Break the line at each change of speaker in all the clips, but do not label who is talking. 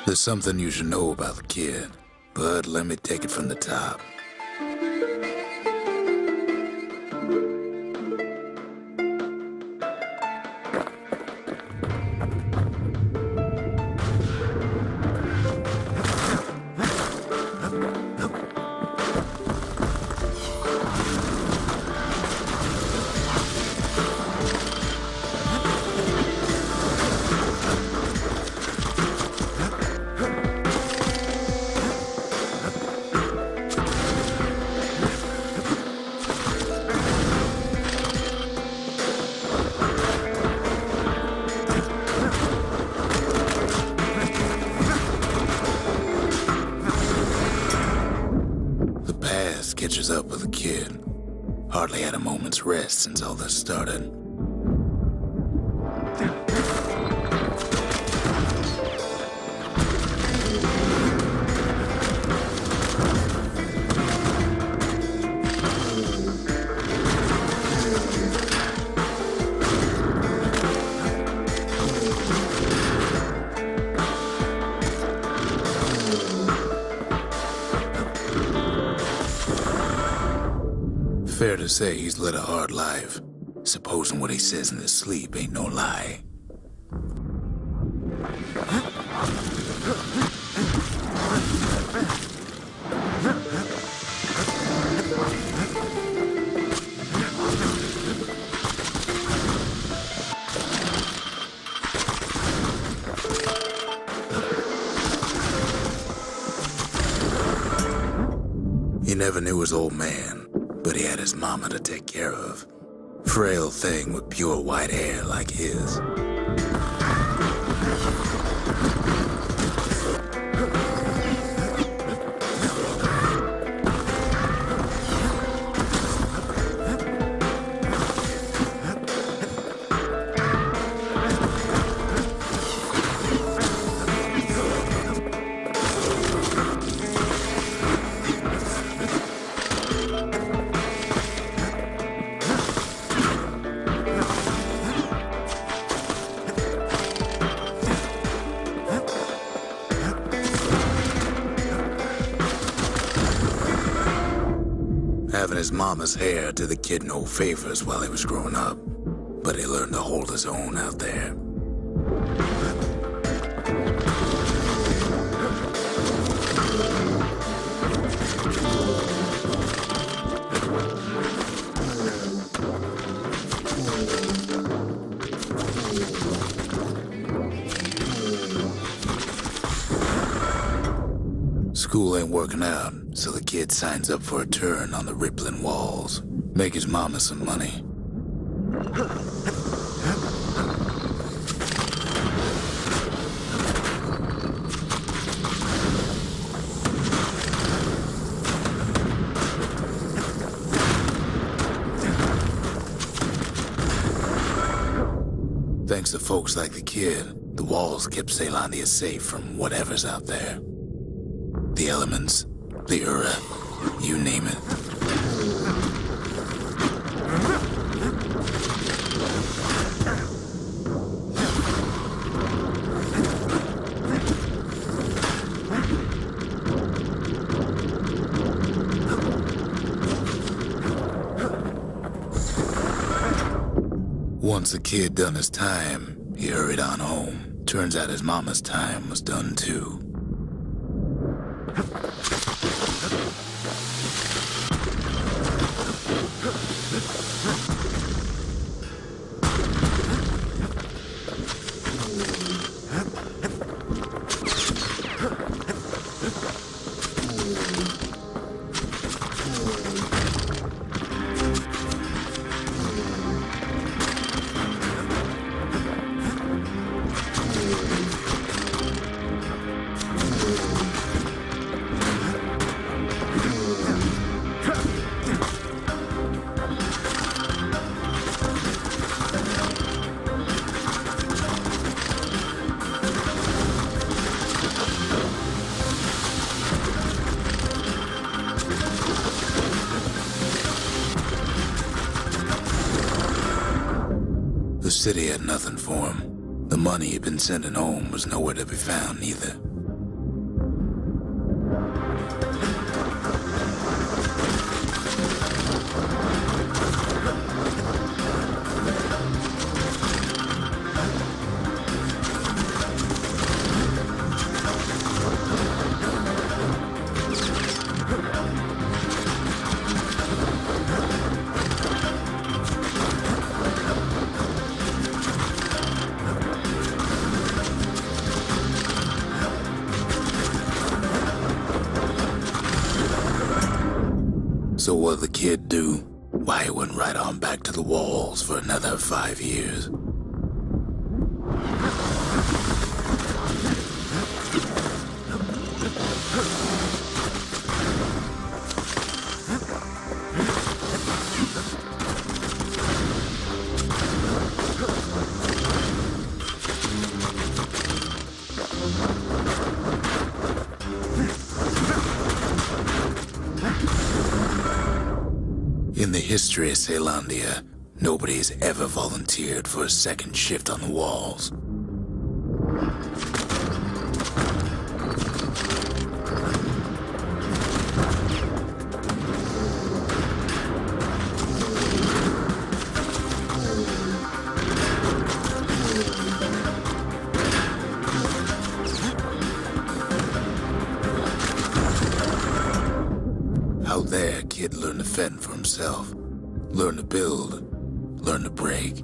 There's something you should know about the kid, but let me take it from the top. Catches up with the kid. Hardly had a moment's rest since all this started. Fair to say he's led a hard life, supposing what he says in his sleep ain't no lie. He never knew his old man, but he had his mama to take care of. Frail thing with pure white hair like his. Having his mama's hair did the kid no favors while he was growing up, but he learned to hold his own out there. School ain't working out, so the kid signs up for a turn on the rippling walls. Make his mama some money. Thanks to folks like the kid, the walls kept Ceylondia safe from whatever's out there. The elements, the Ura, you name it. Once the kid done his time, he hurried on home. Turns out his mama's time was done too. The city had nothing for him. The money he'd been sending home was nowhere to be found either. So what'd the kid do? Why, he went right on back to the walls for another 5 years. In the history of Caelondia, nobody's ever volunteered for a second shift on the walls. Out there, kid learned to fend for himself, learn to build, learn to break.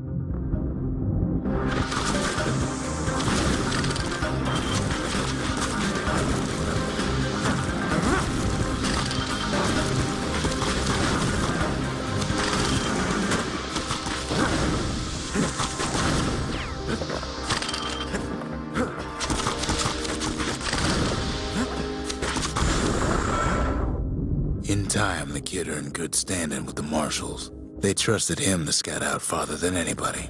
In time, the kid earned good standing with the marshals. They trusted him to scout out farther than anybody.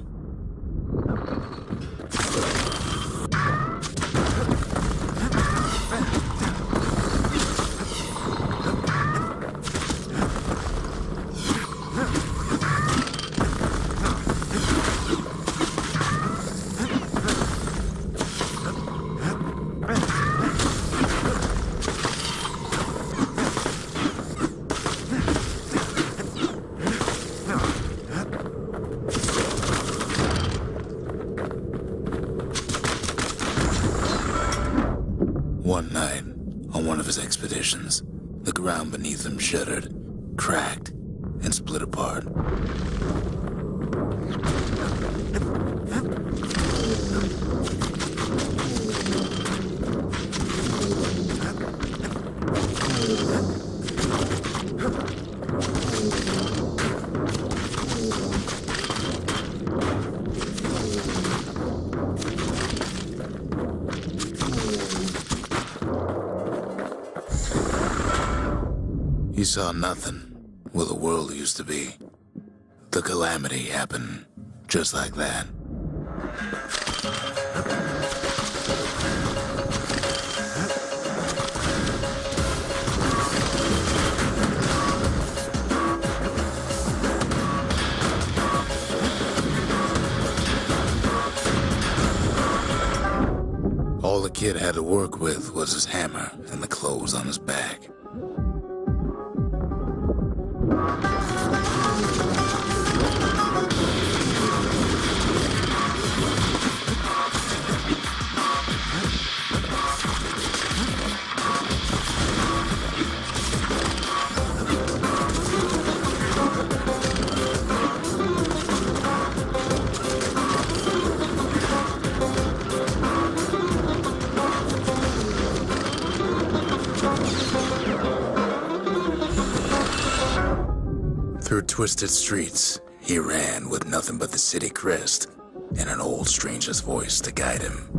One night, on one of his expeditions, the ground beneath him shuddered, cracked, and split apart. He saw nothing where the world used to be. The calamity happened just like that. All the kid had to work with was his hammer and the clothes on his back. Through twisted streets, he ran with nothing but the city crest and an old stranger's voice to guide him.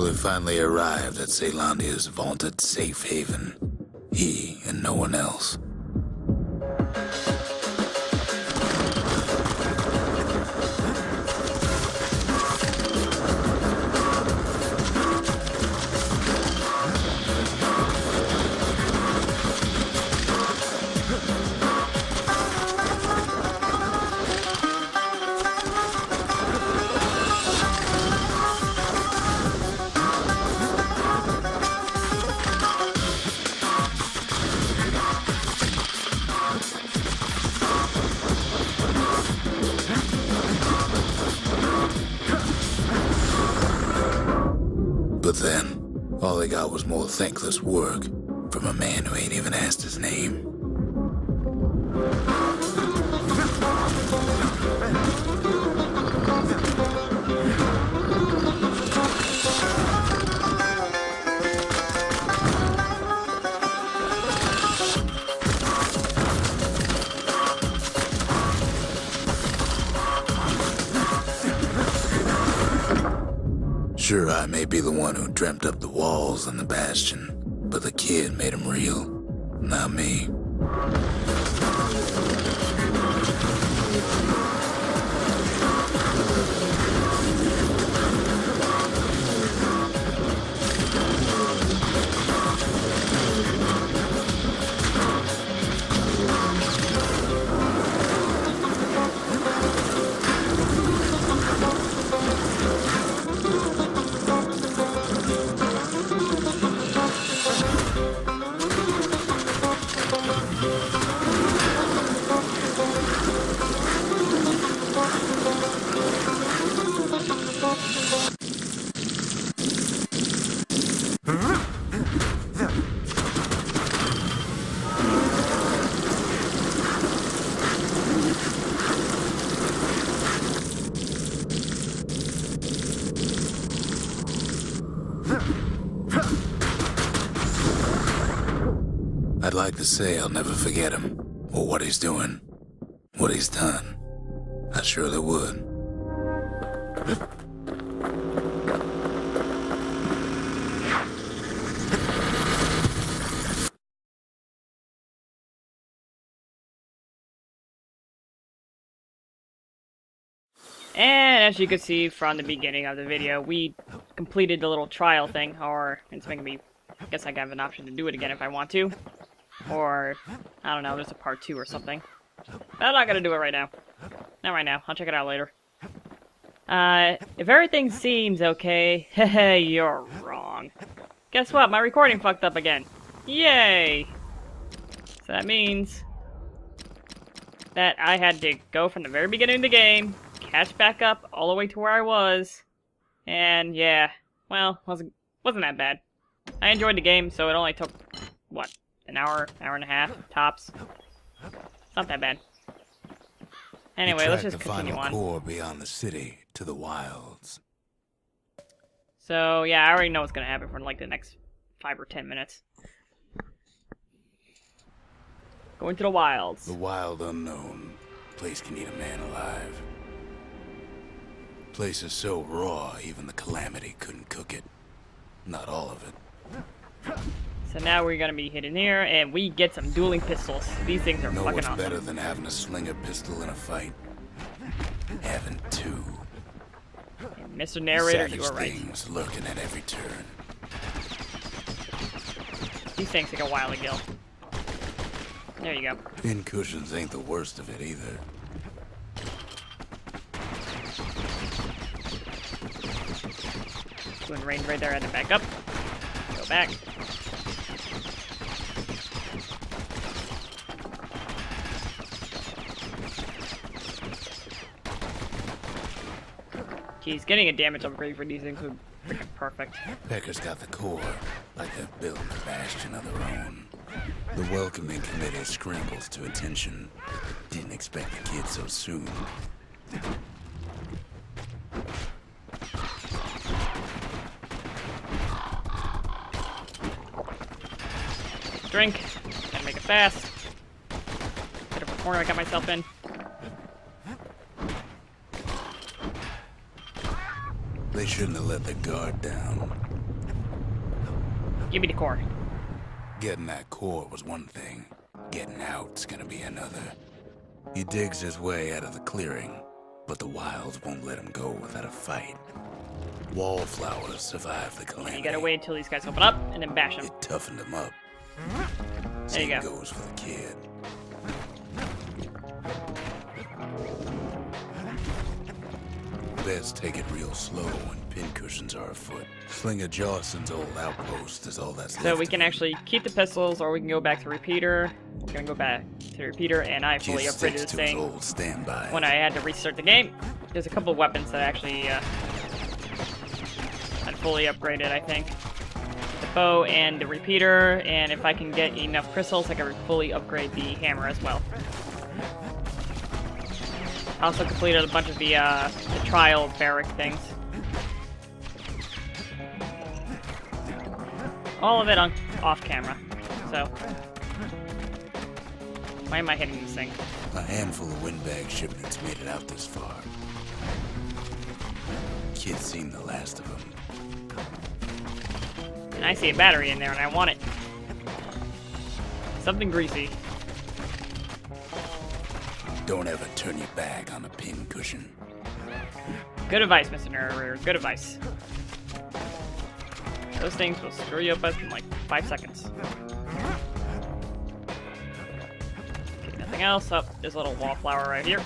He finally arrived at Caelondia's vaunted safe haven. He and no one else. got was more thankless work from a man who ain't even asked his name. Sure, I may be the one who dreamt up the walls and the Bastion, but the kid made them real, not me. I'd like to say I'll never forget him, or what he's doing, what he's done. I surely would.
And as you can see from the beginning of the video, we completed the little trial thing, or it's making me, I guess I have an option to do it again if I want to. Or, I don't know, there's a part 2 or something. But I'm not gonna do it right now. Not right now, I'll check it out later. If everything seems okay, hehe, you're wrong. Guess what, my recording fucked up again. Yay! So that means that I had to go from the very beginning of the game, catch back up all the way to where I was, and yeah, well, wasn't that bad. I enjoyed the game, so it only took, what, an hour and a half, tops. It's not that bad. Anyway, let's just continue on.
The final core beyond the city to the wilds.
So, yeah, I already know what's gonna happen for like the next 5 or 10 minutes. Going to the wilds.
The wild unknown. Place can eat a man alive. Place is so raw, even the Calamity couldn't cook it. Not all of it.
So now we're gonna be hitting here, and we get some dueling pistols. These things are fucking awesome.
Better than having to sling a pistol in a fight. Having two.
And Mr. Narrator, you are right.
Things lurking at every turn.
These things take a while to kill. There you go.
Pin cushions ain't the worst of it either.
Doing range right there, and then back up. Go back. Geez, getting a damage upgrade for these things would be perfect.
Pecker's got the core, like they're building a bastion of their own. The welcoming committee scrambles to attention. Didn't expect the kid so soon.
Drink. Gotta make it fast. Bit of a corner I got myself in.
They shouldn't have let the guard down.
Give me the core.
Getting that core was one thing. Getting out's gonna be another. He digs his way out of the clearing, but the wilds won't let him go without a fight. Wallflowers survive the Calamity.
You gotta wait until these guys open up, and then bash them.
It toughened him up.
There you go.
Same goes for the kid. Best take it real slow when pincushions are afoot. Slinger Jawson's old outpost is all that's left.
So we can actually keep the pistols, or we can go back to repeater. We're gonna go back to the repeater, and I fully upgraded this thing when I had to restart the game. There's a couple of weapons that actually I'd fully upgraded, I think. The bow and the repeater, and if I can get enough crystals, I can fully upgrade the hammer as well. I also completed a bunch of the trial barrack things. All of it off camera, so... Why am I hitting this thing?
A handful of windbag shipments made it out this far. Kid's seen the last of them.
And I see a battery in there, and I want it. Something greasy.
Don't ever turn your back on a pin cushion.
Good advice, Mr. Narrator. Good advice. Those things will screw you up in like 5 seconds. Okay, nothing else. Oh, there's a little wallflower right here.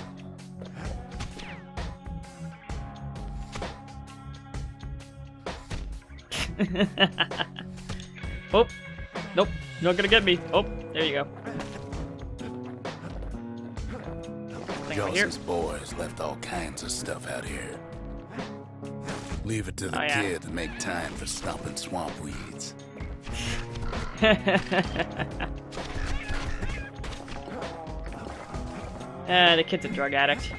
Oh, nope, not gonna get me. Oh, there you go. Thing over here.
Joss's boys left all kinds of stuff out here. Leave it to the kid to make time for stomping swamp weeds.
The kid's a drug addict.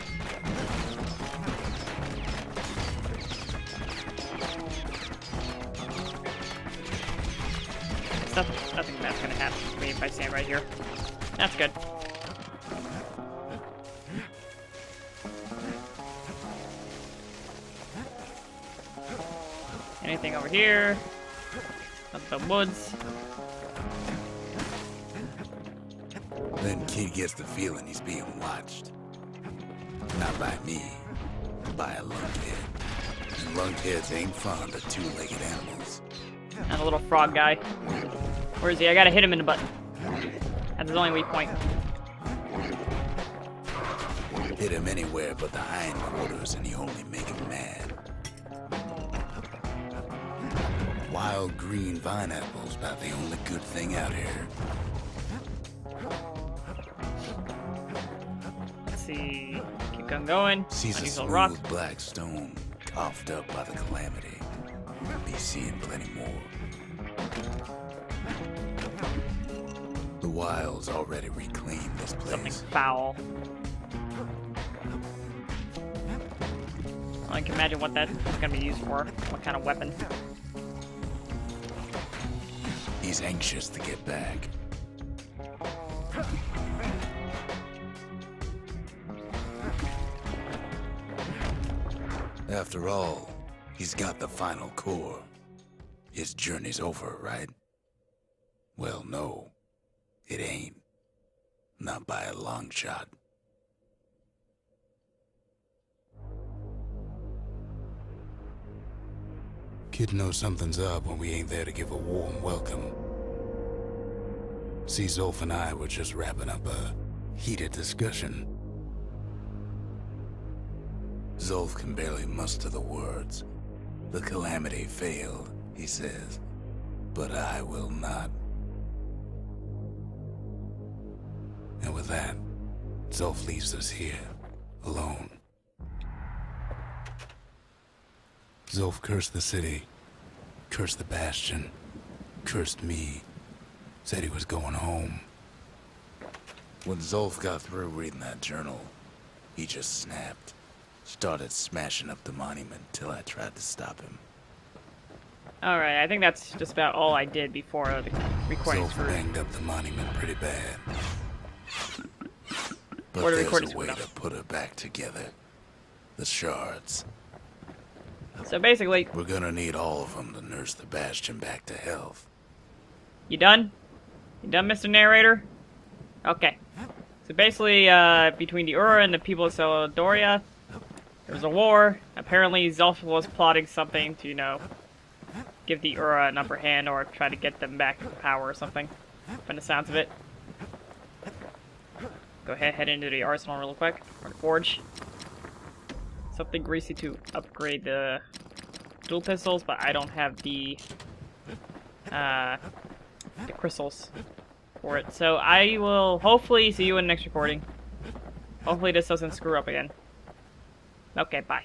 Nothing bad's gonna happen to me if I stand right here. That's good. Anything over here? Nothing but woods.
Then kid gets the feeling he's being watched. Not by me, by a lunkhead. And lunkheads ain't fond of two-legged animals.
And a little frog guy. Where is he? I gotta hit him in the butt. That's his only weak point.
Hit him anywhere but the hindquarters and you only make him mad. Wild green vine apples about the only good thing out here.
Let's see. Keep on going.
Sees a
Unusual
smooth
rock.
black stone coughed up by the calamity. Be seeing plenty more. The wild's already reclaimed this place.
Something foul. I can imagine what that's gonna be used for. What kind of weapon.
He's anxious to get back. After all, he's got the final core. His journey's over, right? Well, no, it ain't. Not by a long shot. Kid knows something's up when we ain't there to give a warm welcome. See, Zolf and I were just wrapping up a heated discussion. Zolf can barely muster the words. The calamity failed, he says, but I will not. And with that, Zolf leaves us here, alone. Zolf cursed the city, cursed the Bastion, cursed me, said he was going home. When Zolf got through reading that journal, he just snapped. Started smashing up the monument till I tried to stop him.
Alright, I think that's just about all I did before the recording.
Zolf banged up the monument pretty bad. But
Or the
there's
recording's
a way
enough.
to put her back together. The shards.
So basically,
We're gonna need all of them to nurse the Bastion back to health.
you done? You done, Mr. Narrator? Okay. So basically, between the Ura and the people of Solidoria, there was a war. Apparently, Zolf was plotting something to, you know, give the Ura an upper hand or try to get them back to power or something, from the sounds of it. Go ahead, head into the arsenal real quick, or the forge. Something greasy to upgrade the dual pistols, but I don't have the crystals for it. So I will hopefully see you in the next recording. Hopefully this doesn't screw up again. Okay, bye.